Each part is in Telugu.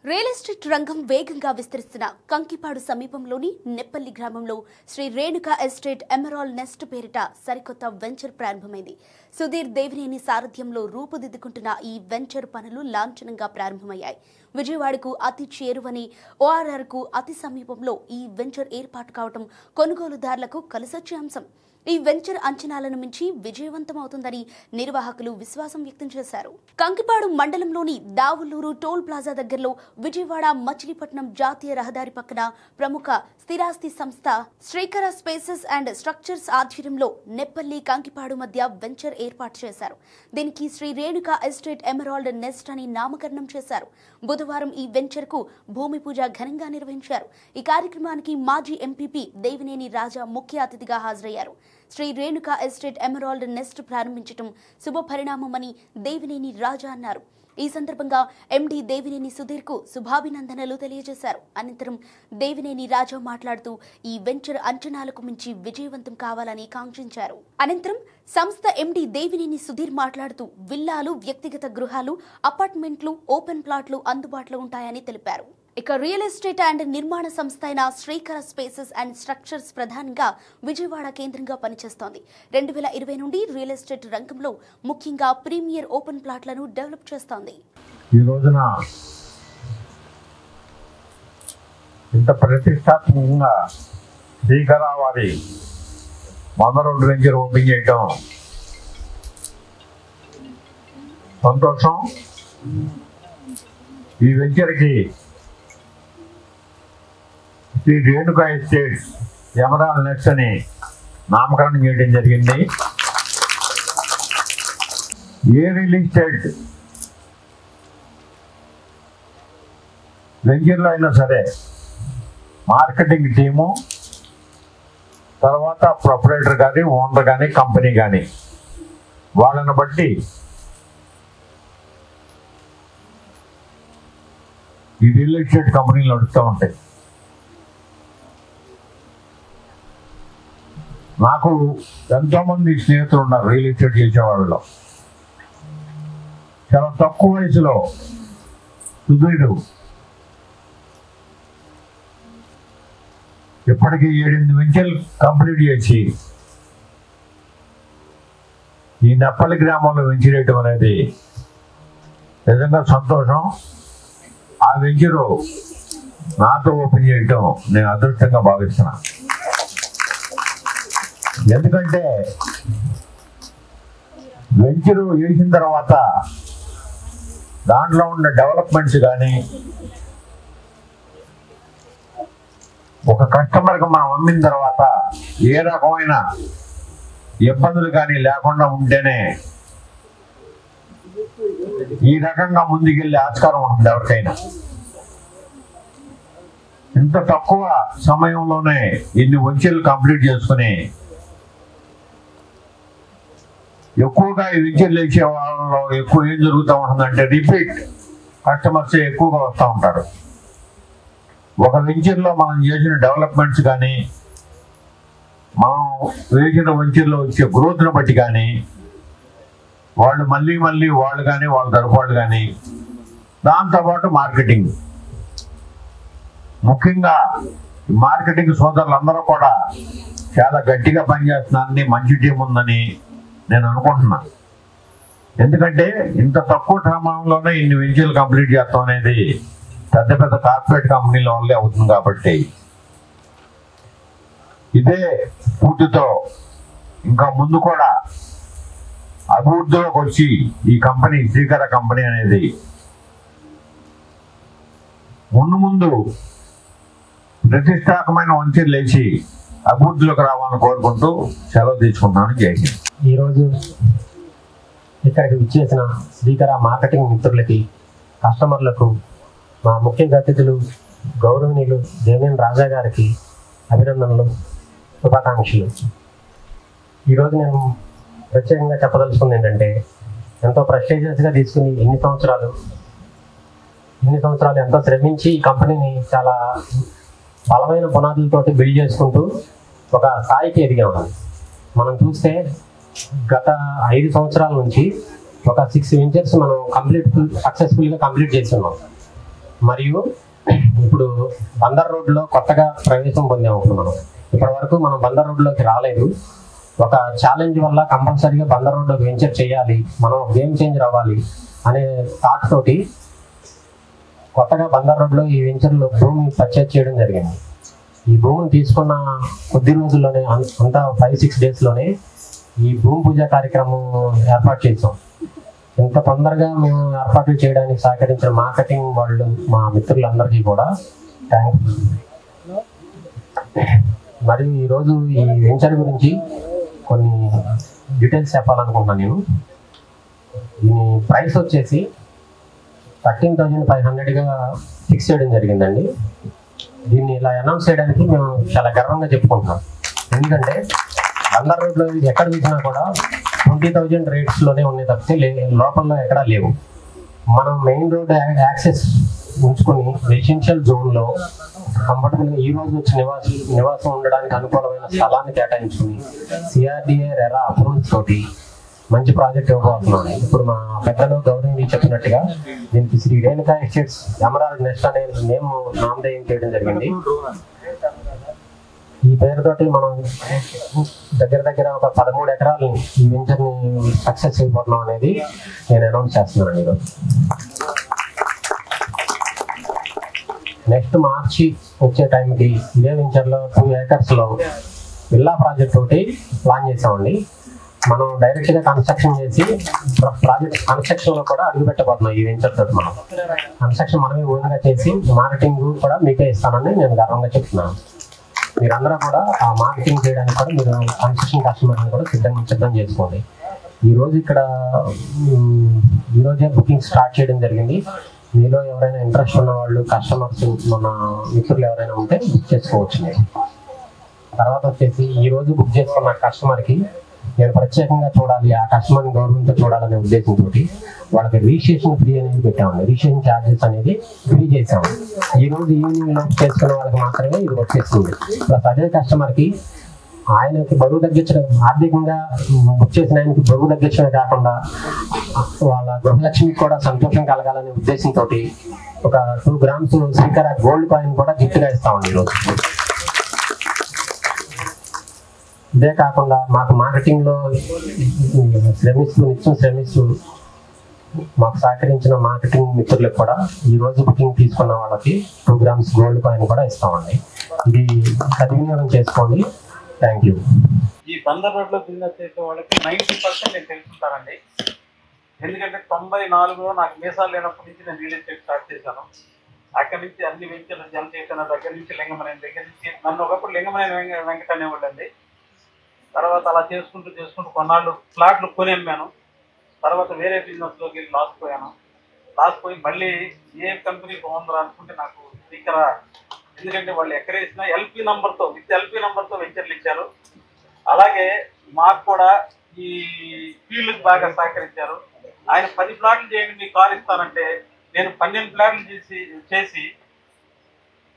రియల్ ఎస్టేట్ రంగం వేగంగా విస్తరిస్తున్న కంకిపాడు సమీపంలోని నెప్పల్లి గ్రామంలో Sri Renuka estate emerald nest పేరిట సరికొత్త వెంచర్ ప్రారంభమైంది. సుధీర్ దేవినేని సారథ్యంలో రూపుదిద్దుకుంటున్న ఈ వెంచర్ పనులు లాంఛనంగా ప్రారంభమయ్యాయి. విజయవాడకు అతి చేరువని ఓఆర్ఆర్కు అతి సమీపంలో ఈ వెంచర్ ఏర్పాటు కావడం కొనుగోలుదారులకు కలిసొచ్చే అంశం. ఈ వెంచర్ అంచనాలను మించి విజయవంతమవుతుందని నిర్వాహకులు విశ్వాసం వ్యక్తం చేశారు. కంకిపాడు మండలంలోని దావులూరు టోల్ ప్లాజా దగ్గరలో విజయవాడ మచిలీపట్నం జాతీయ రహదారి పక్కన ప్రముఖ స్థిరాస్తి సంస్థ శ్రీకర స్పేసెస్ అండ్ స్ట్రక్చర్స్ ఆధ్వర్యంలో నెప్పల్లి కంకిపాడు మధ్య వెంచర్ ఏర్పాటు చేశారు. దీనికి Sri Renuka estate emerald nest అని నామకరణం చేశారు. బుధవారం ఈ వెంచర్ కు భూమి పూజ ఘనంగా నిర్వహించారు. ఈ కార్యక్రమానికి మాజీ ఎంపీపీ దేవినేని రాజా ముఖ్య అతిథిగా హాజరయ్యారు. Sri Renuka estate emerald nest ప్రారంభించడం శుభ పరిణామమని దేవినేని రాజా అన్నారు. ఈ సందర్భంగా ఎండీ దేవినేని సుధీర్ కు శుభాభినందనలు తెలియజేశారు. అనంతరం దేవినేని రాజా మాట్లాడుతూ ఈ వెంచర్ అంచనాలకు మించి విజయవంతం కావాలని కాంక్షించారు. అనంతరం సంస్థ ఎండీ దేవినేని సుధీర్ మాట్లాడుతూ విల్లాలు, వ్యక్తిగత గృహాలు, అపార్ట్మెంట్లు, ఓపెన్ ప్లాట్లు అందుబాటులో ఉంటాయని తెలిపారు. ఇక రియల్ ఎస్టేట్ అండ్ నిర్మాణ సంస్థ అయిన శ్రీకర స్పేసెస్ అండ్ స్ట్రక్చర్స్ ప్రధానంగా విజయవాడ కేంద్రంగా పనిచేస్తోంది. 2020 నుండి రియల్ ఎస్టేట్ రంగంలో ముఖ్యంగా ప్రీమియర్ ఓపెన్ ప్లాట్లను డెవలప్ చేస్తోంది. ఈ రోజున ఇంత ప్రతిష్టాత్మకంగా శ్రీకర వారి 102 వెంచర్ ఓపెన్ చేయడం సంతోషం. ఈ వెంచర్కి Shri Renuka estate emerald nest అని నామకరణం చేయడం జరిగింది. ఏ రియల్ ఎస్టేట్ వెంచర్లో అయినా సరే మార్కెటింగ్ టీము, తర్వాత ప్రొపరేటర్ కానీ, ఓనర్ కానీ, కంపెనీ కానీ వాళ్ళని బట్టి ఈ రియల్ ఎస్టేట్ కంపెనీలు నడుస్తూ ఉంటాయి. నాకు ఎంతోమంది స్నేహితులు ఉన్నారు రియల్ ఎస్టేట్ చేసేవాళ్ళలో. చాలా తక్కువ వయసులో సుధీరు ఇప్పటికీ 7-8 వెంచర్లు కంప్లీట్ చేసి ఈ నెప్పల్లి గ్రామంలో వెంచరేయటం అనేది నిజంగా సంతోషం. ఆ వెంచరు నాతో ఓపెన్ చేయటం నేను అదృష్టంగా భావిస్తున్నాను. ఎందుకంటే వెంచరు వేసిన తర్వాత దాంట్లో ఉన్న డెవలప్మెంట్స్ కానీ, ఒక కస్టమర్కి మనం అమ్మిన తర్వాత ఏ రకమైన ఇబ్బందులు కానీ లేకుండా ఉంటేనే ఈ రకంగా ముందుకెళ్ళే ఆస్కారం ఉంటుంది ఎవరికైనా. ఇంత తక్కువ సమయంలోనే ఇన్ని వెంచర్లు కంప్లీట్ చేసుకుని ఎక్కువగా ఈ వెంచర్లు వేసే వాళ్ళలో ఎక్కువ ఏం జరుగుతూ ఉంటుందంటే రిపీట్ కస్టమర్స్ ఎక్కువగా వస్తూ ఉంటారు. ఒక వెంచర్లో మనం చేసిన డెవలప్మెంట్స్ కానీ, మనం వేసిన వెంచర్లో వచ్చే గ్రోత్ను బట్టి కానీ వాళ్ళు మళ్ళీ వాళ్ళు కానీ, వాళ్ళ తరపు వాళ్ళు కానీ, దాంతోపాటు మార్కెటింగ్, ముఖ్యంగా మార్కెటింగ్ సోదరులందరూ కూడా చాలా గట్టిగా పనిచేస్తున్నారని, మంచి టీం ఉందని నేను అనుకుంటున్నాను. ఎందుకంటే ఇంత తక్కువ సమయంలోనే ఇన్ని వెంచర్లు కంప్లీట్ చేస్తాం అనేది పెద్ద పెద్ద కార్పొరేట్ కంపెనీల వల్లే అవుతుంది. కాబట్టి ఇదే స్ఫూర్తితో ఇంకా ముందు కూడా అభివృద్ధిలోకి వచ్చి ఈ కంపెనీ శ్రీకర కంపెనీ అనేది ముందు ప్రతిష్టాత్మకమైన వెంచర్లు వేసి అభివృద్ధిలోకి రావాలని కోరుకుంటూ సెలవు తీసుకుంటున్నాను. జై హింద్. ఈరోజు ఇక్కడికి విచ్చేసిన శ్రీకర మార్కెటింగ్ మిత్రులకి, కస్టమర్లకు, మా ముఖ్య అతిథులు గౌరవనీయులు దేవినేని రాజా గారికి అభినందనలు, శుభాకాంక్షలు. ఈరోజు నేను ప్రత్యేకంగా చెప్పదలుచుకుంది ఏంటంటే, ఎంతో ప్రెస్టీజియస్గా తీసుకుని ఇన్ని సంవత్సరాలు ఎంతో శ్రమించి ఈ కంపెనీని చాలా బలమైన పునాదులతోటి బిల్డ్ చేసుకుంటూ ఒక స్థాయికి ఎదిగా ఉన్నాను. మనం చూస్తే గత 5 సంవత్సరాల నుంచి ఒక 6 వెంచర్స్ మనం సక్సెస్ఫుల్గా కంప్లీట్ చేస్తున్నాం. మరియు ఇప్పుడు బందర్ రోడ్లో కొత్తగా ప్రవేశం పొందాము. మనం ఇప్పటి వరకు మనం బందర్ రోడ్లోకి రాలేదు. ఒక ఛాలెంజ్ వల్ల కంపల్సరీగా బందర్ రోడ్లోకి వెంచర్ చేయాలి, మనం గేమ్ చేంజర్ అవ్వాలి అనే థాట్ తోటి కొత్తగా బందర్ రోడ్లో ఈ వెంచర్లో భూమి పర్చేజ్ చేయడం జరిగింది. ఈ భూమిని తీసుకున్న కొద్ది రోజుల్లోనే, అంతా 5-6 డేస్లోనే ఈ భూమి పూజ కార్యక్రమం ఏర్పాటు చేసాం. ఇంత తొందరగా మేము ఏర్పాట్లు చేయడానికి సహకరించిన మార్కెటింగ్ వాళ్ళు, మా మిత్రులందరికీ కూడా థ్యాంక్స్. మరియు ఈరోజు ఈ వెంచర్ గురించి కొన్ని డీటెయిల్స్ చెప్పాలనుకుంటున్నాను నేను. దీని ప్రైస్ వచ్చేసి 13,500గా ఫిక్స్ చేయడం జరిగిందండి. దీన్ని ఇలా అనౌన్స్ చేయడానికి మేము చాలా గర్వంగా చెప్పుకుంటున్నాం. ఎందుకంటే బందర్ రోడ్లో ఎక్కడ చూసినా కూడా 20,000 రేట్స్లోనే ఉన్నాయి తప్పితే లోపల్లో ఎక్కడా లేవు. మనం మెయిన్ రోడ్ యాక్సెస్ ఉంచుకొని రెసిడెన్షియల్ జోన్లో కంఫర్టబుల్గా ఈ రోజు వచ్చి నివాసం ఉండడానికి అనుకూలమైన స్థలాన్ని కేటాయించుకుని సిఆర్డిఏ రెరా అప్రూవల్స్ తోటి మంచి ప్రాజెక్ట్ ఇవ్వబోతున్నాం. ఇప్పుడు మా పెద్దలు గౌరవనీయులు చెప్పినట్టుగా దీనికి Sri Renuka estates emerald nest అనే నేమ్ నామధేయం చేయడం జరిగింది. ఈ పేరుతోటి మనం దగ్గర ఒక 13 ఎకరాలు ఈ వెంచర్ని సక్సెస్ అయిపోతున్నాం అనేది నేను అనౌన్స్ చేస్తున్నాను ఈరోజు. నెక్స్ట్ మార్చి వచ్చే టైంకి ఇదే వెంచర్లో 2 ఏకర్స్లో విల్లా ప్రాజెక్ట్ ఒకటి ప్లాన్ చేసామండి. మనం డైరెక్ట్గా కన్స్ట్రక్షన్ చేసి ప్రాజెక్ట్ కన్స్ట్రక్షన్లో కూడా అడుగు పెట్టబోతున్నాం. ఈ వెంచర్ తోటి మనం కన్స్ట్రక్షన్ మనమే ఓన్గా చేసి మార్కెటింగ్ కూడా మీకే ఇస్తానని నేను గర్వంగా చెప్తున్నాను. మీరందరూ కూడా ఆ మార్కెటింగ్ చేయడానికి కూడా మీరు కన్స్ట్రక్షన్ కస్టమర్ని కూడా సిద్ధం చేసుకోండి. ఈరోజు ఇక్కడ ఈరోజే బుకింగ్ స్టార్ట్ చేయడం జరిగింది. మీలో ఎవరైనా ఇంట్రెస్ట్ ఉన్న వాళ్ళు కస్టమర్స్, మన మిత్రులు ఎవరైనా ఉంటే బుక్ చేసుకోవచ్చు. మీరు తర్వాత వచ్చేసి ఈరోజు బుక్ చేసుకున్న కస్టమర్కి నేను ప్రత్యేకంగా చూడాలి, ఆ కస్టమర్ని గవర్నమెంట్తో చూడాలనే ఉద్దేశంతో వాళ్ళకి రిజిస్ట్రేషన్ ఫ్రీ అనేది పెట్టామండి. రిజిస్ట్రేషన్ ఛార్జెస్ అనేది ఫ్రీ చేసాము. ఈరోజు ఈవినింగ్ లో చేసుకున్న వాళ్ళకి మాత్రమే ఇది వచ్చేస్తుంది. ప్లస్ అదే కస్టమర్కి ఆయనకి బరువు తగ్గించడం, ఆర్థికంగా బుక్ చేసిన ఆయనకి బరువు తగ్గించడమే కాకుండా వాళ్ళ గృహలక్ష్మికి కూడా సంతోషం కలగాలనే ఉద్దేశంతో ఒక 2 grams శ్రీకర గోల్డ్ కాయిన్ కూడా గిఫ్ట్గా ఇస్తామండి ఈరోజు. ఇదే కాకుండా మాకు మార్కెటింగ్లో నిత్యం శ్రమిస్తూ మాకు సహకరించిన మార్కెటింగ్ మిత్రులకు కూడా ఈరోజు బుకింగ్ తీసుకున్న వాళ్ళకి 2 grams గోల్డ్ కాయిన్ కూడా ఇస్తామండి. ఇది సద్వినియోగం చేసుకోండి. Thank you. ఈ బందర్ రోడ్లో బిజినెస్ చేసే వాళ్ళకి 90% నేను తెలుసుకుంటానండి. ఎందుకంటే 94లో నాకు మీసాలు లేనప్పటి నుంచి నేను రియల్ ఎస్టేట్ స్టార్ట్ చేశాను. అక్కడి నుంచి అన్ని వెంచర్లు జనచేతన దగ్గర నుంచి లింగమనేని దగ్గర నుంచి నన్ను ఒకప్పుడు లింగమనేని వెంకట అనేవాళ్ళండి. తర్వాత అలా చేసుకుంటూ కొన్నాళ్ళు ఫ్లాట్లు కొని అమ్మాను. తర్వాత వేరే బిజినెస్లోకి వెళ్ళి లాస్ పోయి మళ్ళీ ఏ కంపెనీ బాగుందో అనుకుంటే నాకు ఇక్కడ, ఎందుకంటే వాళ్ళు ఎక్కడేసినా ఎల్పీ నెంబర్తో వెంచర్లు ఇచ్చారు. అలాగే మాకు కూడా ఈ ఫీల్డ్కి బాగా సహకరించారు. ఆయన 10 ప్లాట్లు చేయండి మీకు కారు ఇస్తానంటే నేను 12 ప్లాట్లు చేసి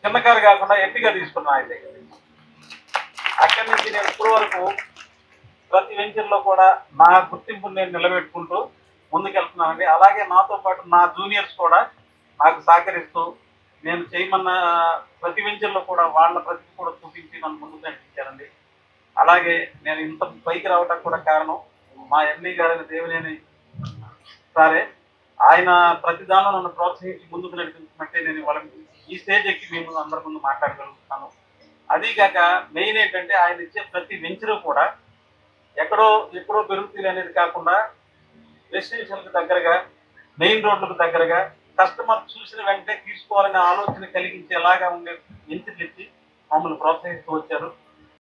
చిన్న కారు కాకుండా ఎట్టిగా తీసుకున్నాను ఆయన దగ్గర. అక్కడి నుంచి నేను ఇప్పుడు వరకు ప్రతి వెంచర్లో కూడా నా గుర్తింపుని నేను నిలబెట్టుకుంటూ ముందుకెళ్తున్నానండి. అలాగే నాతో పాటు నా జూనియర్స్ కూడా నాకు సహకరిస్తూ నేను చేయమన్న ప్రతి వెంచర్లో కూడా వాళ్ళ ప్రతిభ కూడా చూపించి నన్ను ముందుకు నడిపించారండి. అలాగే నేను ఇంత పైకి రావడానికి కూడా కారణం మా ఎండి గారైన దేవినేని సారే. ఆయన ప్రతి దానిలో నన్ను ప్రోత్సహించి ముందుకు నడిపించమంటే నేను వాళ్ళ ఈ స్టేజ్ ఎక్కి మేము అందరి ముందు మాట్లాడగలుగుతాను. అదీగాక మెయిన్ ఏంటంటే ఆయన ఇచ్చే ప్రతి వెంచరు కూడా ఎక్కడో పెరుగుతుంది అనేది కాకుండా రెసిడెన్షియల్కి దగ్గరగా, మెయిన్ రోడ్లకు దగ్గరగా, కస్టమర్ చూసిన వెంటనే తీసుకోవాలనే ఆలోచన కలిగించేలాగా ఉండే వెంచర్లు ఇచ్చి మమ్మల్ని ప్రోత్సహిస్తూ వచ్చారు.